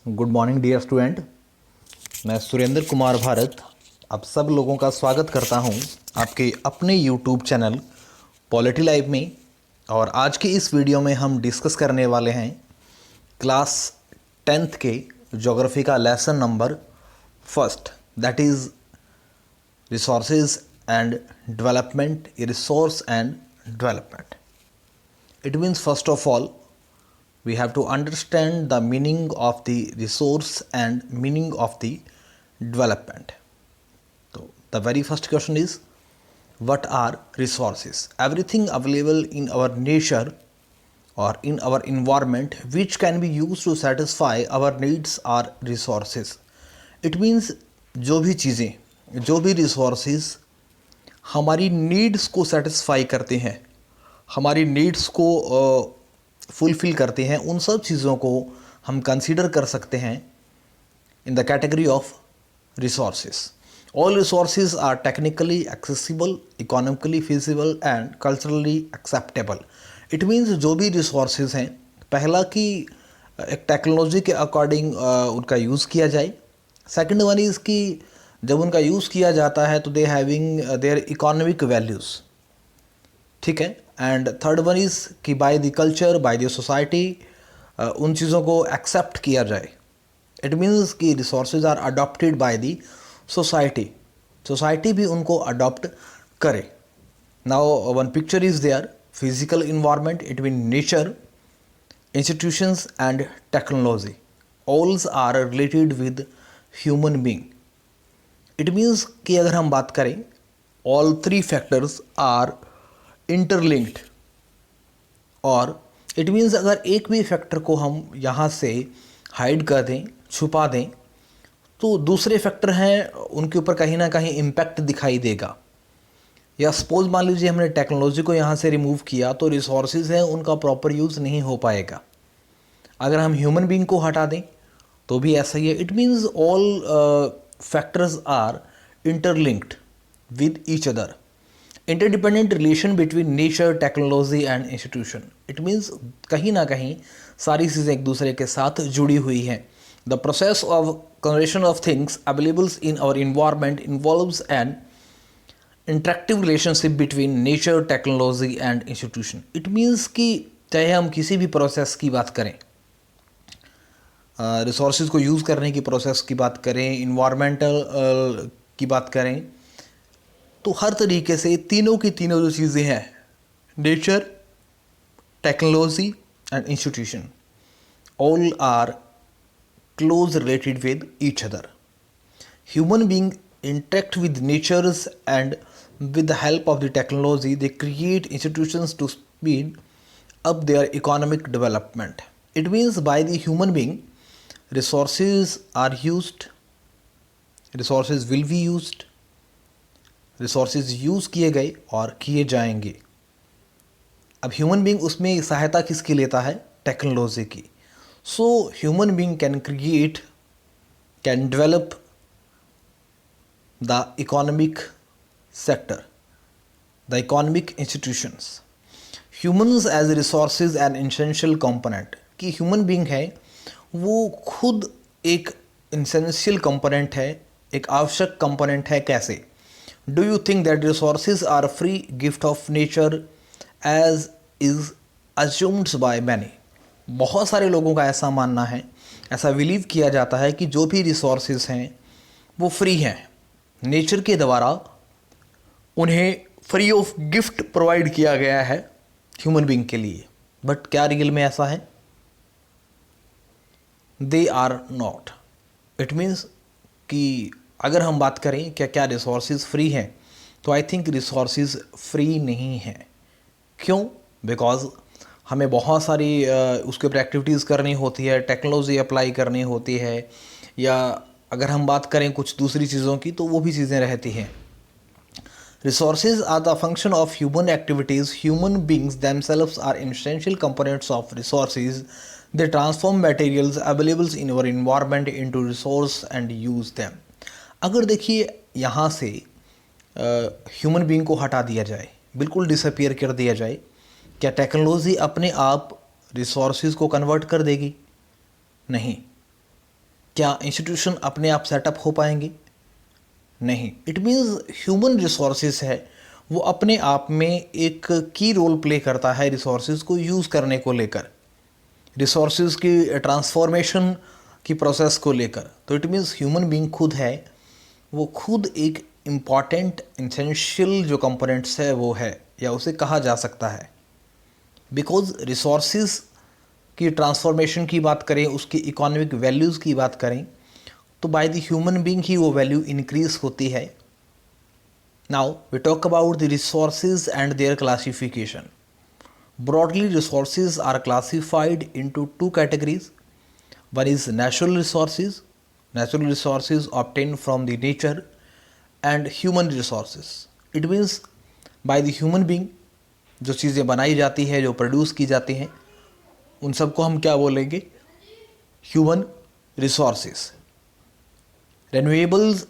Good morning dear student. मैं सुरेंद्र कुमार भारत आप सब लोगों का स्वागत करता हूं आपके अपने यूट्यूब चैनल पॉलिटी लाइव में। और आज की इस वीडियो में हम डिस्कस करने वाले हैं क्लास 10th के ज्योग्राफी का lesson number first, that is resources and development, resource and development. It means first of all we have to understand the meaning of the resource and meaning of the development. So the very first question is, what are resources? Everything available in our nature or in our environment which can be used to satisfy our needs are resources. It means जो भी चीज़ें, जो भी resources हमारी needs को satisfy करते हैं, हमारी नीड्स को फुलफ़िल करते हैं, उन सब चीज़ों को हम कंसीडर कर सकते हैं in the category of resources. All resources are technically accessible, economically feasible and culturally acceptable. It means जो भी रिसोर्सेज हैं, पहला कि एक टेक्नोलॉजी के अकॉर्डिंग उनका यूज़ किया जाए। सेकंड वन इज़ कि जब उनका यूज़ किया जाता है तो they having their economic values, ठीक है। एंड थर्ड वन इज़ कि by the culture, by the society उन चीज़ों को एक्सेप्ट किया जाए। इट मीन्स कि resources are adopted by the society, society भी उनको अडॉप्ट करे। Now one picture is there, physical environment, it mean nature, institutions and technology, also are related with human being. It means कि अगर हम बात करें, all three factors are interlinked. और it means अगर एक भी फैक्टर को हम यहाँ से हाइड कर दें, छुपा दें, तो दूसरे फैक्टर हैं उनके ऊपर कहीं ना कहीं इम्पैक्ट दिखाई देगा। या सपोज मान लीजिए हमने टेक्नोलॉजी को यहाँ से रिमूव किया तो रिसोर्सेज हैं उनका प्रॉपर यूज़ नहीं हो पाएगा। अगर हम ह्यूमन बीइंग को हटा दें तो भी ऐसा ही है। It means all factors are interlinked with each other. Interdependent relation between nature, technology and institution. It means कहीं ना कहीं सारी चीज़ें एक दूसरे के साथ जुड़ी हुई हैं। The process of conservation of things availables in our environment involves an interactive relationship between nature, technology and institution. It means कि चाहे हम किसी भी प्रोसेस की बात करें, रिसोर्सेज को यूज़ करने की प्रोसेस की बात करें, इन्वायरमेंटल की बात करें, तो हर तरीके से तीनों की तीनों जो चीज़ें हैं, nature, technology and institution, all are close related with each other. Human being interact with natures and with the help of the technology they create institutions to speed up their economic development. It means by the human being resources are used, resources will be used, resources use किए गए और किए जाएंगे। अब human being उसमें सहायता किसकी लेता है? टेक्नोलॉजी की। So human being can create, can develop the economic sector, the economic institutions. Humans as resources an essential component, कि ह्यूमन बीइंग है वो खुद एक essential component है, एक आवश्यक component है। कैसे? Do you think that resources are a free gift of nature as is assumed by many? बहुत सारे लोगों का ऐसा मानना है, ऐसा बिलीव किया जाता है कि जो भी रिसोर्सेज हैं वो फ्री हैं, नेचर के द्वारा उन्हें फ्री ऑफ गिफ्ट प्रोवाइड किया गया है ह्यूमन बीइंग के लिए। बट क्या रियल में ऐसा है? They are not. It means कि अगर हम बात करें क्या क्या रिसोर्सेज फ्री हैं, तो आई थिंक रिसोर्सेज फ्री नहीं हैं। क्यों? बिकॉज हमें बहुत सारी उसके ऊपर एक्टिविटीज़ करनी होती है, टेक्नोलॉजी अप्लाई करनी होती है, या अगर हम बात करें कुछ दूसरी चीज़ों की तो वो भी चीज़ें रहती हैं। Resources are the function of human activities. Human beings themselves are essential components of resources. They transform materials availables in our environment into resource and use them. अगर देखिए यहाँ से ह्यूमन बींग को हटा दिया जाए, बिल्कुल डिसअपियर कर दिया जाए, क्या टेक्नोलॉजी अपने आप रिसोर्सेज को कन्वर्ट कर देगी? नहीं। क्या इंस्टीट्यूशन अपने आप सेटअप हो पाएंगे? नहीं। इट मीन्स ह्यूमन रिसोर्सेज है वो अपने आप में एक की रोल प्ले करता है रिसोर्सेज को यूज़ करने को लेकर, रिसोर्सेज की ट्रांसफॉर्मेशन की प्रोसेस को लेकर। तो इट मीन्स ह्यूमन बीइंग खुद है वो खुद एक इम्पॉर्टेंट इंसेंशियल जो कंपोनेंट्स है वो है, या उसे कहा जा सकता है। बिकॉज रिसोर्सेज की ट्रांसफॉर्मेशन की बात करें, उसकी इकोनॉमिक वैल्यूज़ की बात करें, तो बाय द ह्यूमन बीइंग ही वो वैल्यू इंक्रीज होती है। Now we talk about the resources and their classification. Broadly, resources are classified into two categories. One is natural resources obtained from the nature, and human resources. It means by the human being जो चीज़ें बनाई जाती है, जो produce की जाती हैं, उन सबको हम क्या बोलेंगे? Human resources. Renewables,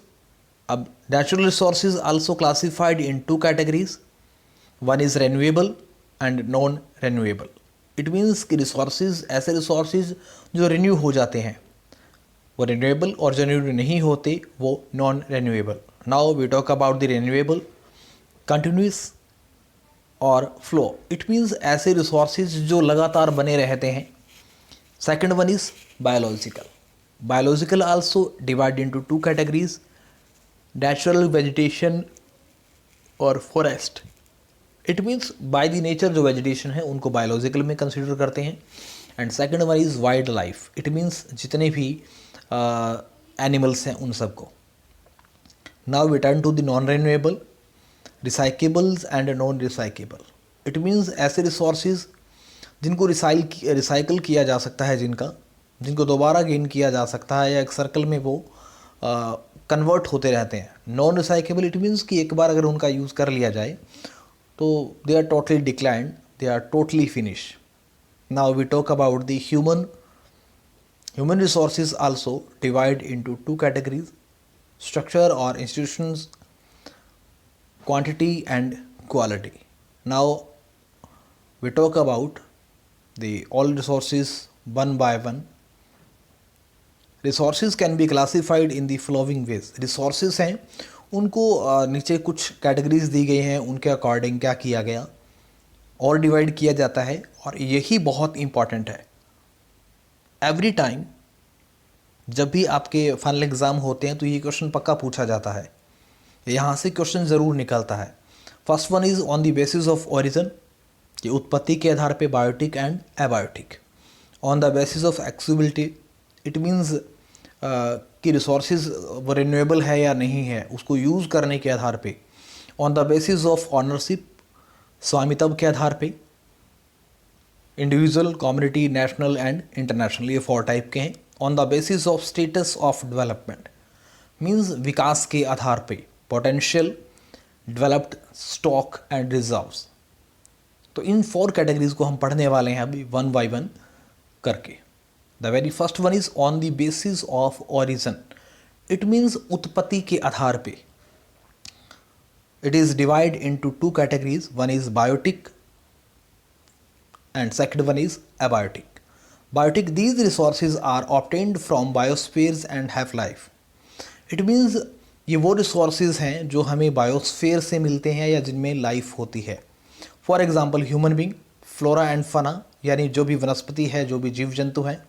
अब natural resources also classified in two categories. One is renewable and non renewable. It means कि रिसोर्सेज ऐसे रिसोर्सेज जो रिन्यू हो जाते हैं वो रिन्यूएबल, और जो रिन्यू नहीं होते वो non renewable. Now we talk about the renewable, continuous और फ्लो। इट मीन्स ऐसे रिसोर्सेज जो लगातार बने रहते हैं। Second one is biological. Biological also divide into two categories, natural vegetation और forest. It means by the nature जो vegetation है उनको बायोलॉजिकल में कंसिडर करते हैं। And second one is wild life. It means जितने भी एनिमल्स हैं उन सबको। Now we turn to the non renewable, recyclables and non recyclable. It means ऐसे रिसोर्सेज जिनको रिसाइकल किया जा सकता है, जिनको दोबारा गेन किया जा सकता है, या एक सर्कल में वो कन्वर्ट होते रहते हैं। नॉन रिसाइकेबल इट मीन्स कि एक बार अगर उनका यूज़ कर लिया जाए तो they are totally declined, they are totally finished. Now we talk about the human resources also divide into two categories, structure or institutions, quantity and quality. Now we talk about the all resources one by one. Resources can be classified in the following ways. Resources हैं उनको नीचे कुछ categories दी गई हैं, उनके according क्या किया गया और डिवाइड किया जाता है। और यही बहुत इम्पॉर्टेंट है। एवरी टाइम जब भी आपके फाइनल एग्ज़ाम होते हैं तो ये क्वेश्चन पक्का पूछा जाता है, यहाँ से क्वेश्चन ज़रूर निकलता है। First one is on the basis of origin, कि उत्पत्ति के आधार पे biotic and abiotic. On the basis of accessibility, it means कि रिसोर्सेज वो रिन्यूएबल है या नहीं है, उसको यूज़ करने के आधार पे। On the basis of ownership, स्वामित्व के आधार पे। Individual, community, national and international, ये 4 टाइप के हैं। On the basis of status of development, means विकास के आधार पे। Potential, developed, stock and reserves. तो इन 4 कैटेगरीज को हम पढ़ने वाले हैं अभी वन बाय वन करके। The very first one is on the basis of origin. It means उत्पत्ति के आधार पे। It is divide into 2 categories, one is biotic and second one is abiotic. Biotic, these resources are obtained from biospheres and have life. It means ये वो resources हैं जो हमें biosphere से मिलते हैं या जिनमें लाइफ होती है। For example human being, flora and fauna, यानी जो भी वनस्पति है, जो भी जीव जंतु हैं।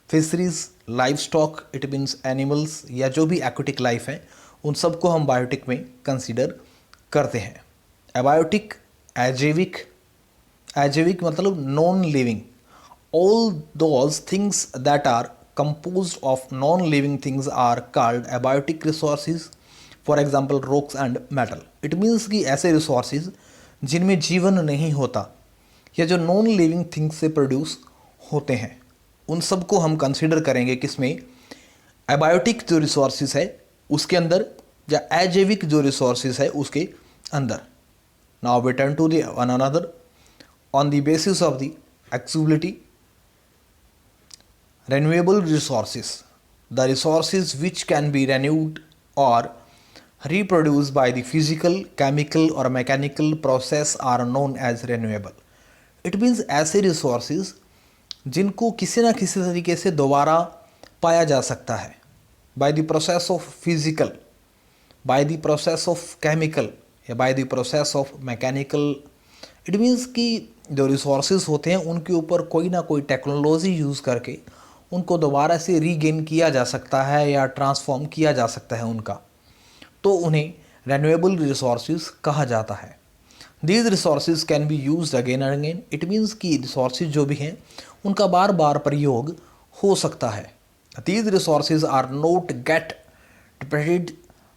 Fisheries, life stock, it means animals या जो भी एक्वेटिक लाइफ है, उन सबको हम बायोटिक में कंसीडर करते हैं। एबायोटिक, अजैविक, अजैविक मतलब non living. All those things that are composed of non-living things are called abiotic resources. For example, rocks and metal. It means कि ऐसे resources जिनमें जीवन नहीं होता या जो नॉन लिविंग थिंग्स से प्रोड्यूस होते हैं, उन सबको हम कंसिडर करेंगे किसमें? एबायोटिक जो रिसोर्सेज है उसके अंदर, या अजैविक जो रिसोर्सेज है उसके अंदर। Now we turn to the one another on the basis of the accessibility. Renewable resources, the resources which can be renewed or reproduced by the physical, chemical or mechanical process are known as renewable. It means ऐसे resources जिनको किसी ना किसी तरीके से दोबारा पाया जा सकता है by the process of physical, by the process of chemical या by the process of mechanical. It means कि जो रिसोर्सेज होते हैं उनके ऊपर कोई ना कोई टेक्नोलॉजी यूज़ करके उनको दोबारा से रीगेन किया जा सकता है या ट्रांसफॉर्म किया जा सकता है उनका, तो उन्हें रेन्यूएबल रिसोर्सेज कहा जाता है। These resources can be use again and again. It means कि रिसोर्सेज जो भी हैं उनका बार बार प्रयोग हो सकता है। These resources are not get depleted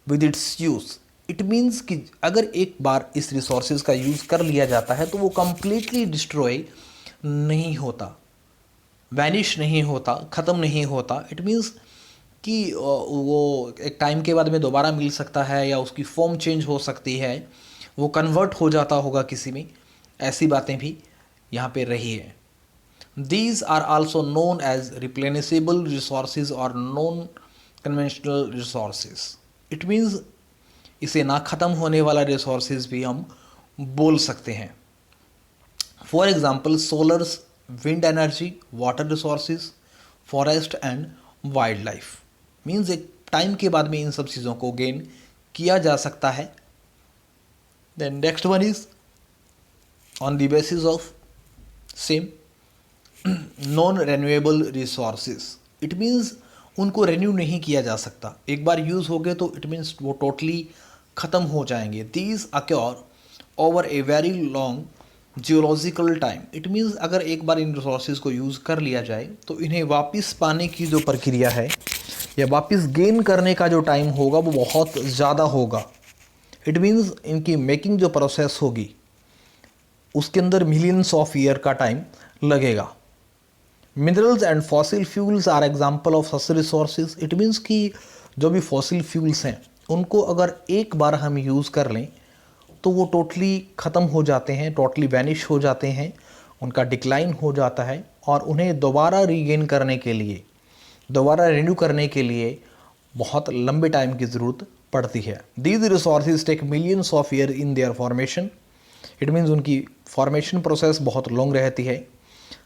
with its use. It means कि अगर एक बार इस रिसोर्सेज का यूज़ कर लिया जाता है तो वो कम्प्लीटली डिस्ट्रॉय नहीं होता, वैनिश नहीं होता, ख़त्म नहीं होता। इट मीन्स कि वो एक टाइम के बाद में दोबारा मिल सकता है या उसकी फॉर्म चेंज हो सकती है, वो कन्वर्ट हो जाता होगा किसी में, ऐसी बातें भी यहाँ पे रही है। These are also known as replenishable resources और non conventional resources. It means इसे ना ख़त्म होने वाला रिसोर्सेज भी हम बोल सकते हैं। For example scholars, wind energy, water resources, forest and wild life. Means एक टाइम के बाद में इन सब चीज़ों को गेन किया जा सकता है। Then next one is on the basis of same non renewable resources. It means उनको रेन्यू नहीं किया जा सकता, एक बार यूज़ हो गए तो इट मीन्स वो टोटली ख़त्म हो जाएंगे। These acquire over a very long geological time. It means अगर एक बार इन रिसोर्सेज को यूज़ कर लिया जाए तो इन्हें वापस पाने की जो प्रक्रिया है या वापस गेन करने का जो टाइम होगा वो बहुत ज़्यादा होगा। इट मीन्स इनकी मेकिंग जो प्रोसेस होगी उसके अंदर मिलियंस ऑफ ईयर का टाइम लगेगा। Minerals and fossil fuels are example of such resources. It means कि जो भी फॉसिल फ्यूल्स हैं उनको अगर एक बार हम यूज़ कर लें तो वो टोटली ख़त्म हो जाते हैं, टोटली वैनिश हो जाते हैं, उनका डिक्लाइन हो जाता है और उन्हें दोबारा रीगेन करने के लिए, दोबारा रिन्यू करने के लिए बहुत लंबे टाइम की ज़रूरत पड़ती है। These resources take millions of year in their formation. It means उनकी फॉर्मेशन प्रोसेस बहुत लॉन्ग रहती है।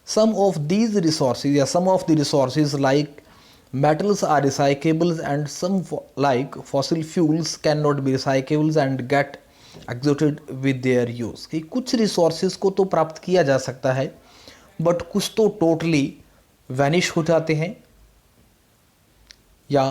सम ऑफ दीज रिसोर्सेज या some of the resources like metals are recyclables and some like fossil fuels cannot be recyclables and get exhausted with their use। कि कुछ resources को तो प्राप्त किया जा सकता है बट कुछ तो टोटली वैनिश हो जाते हैं या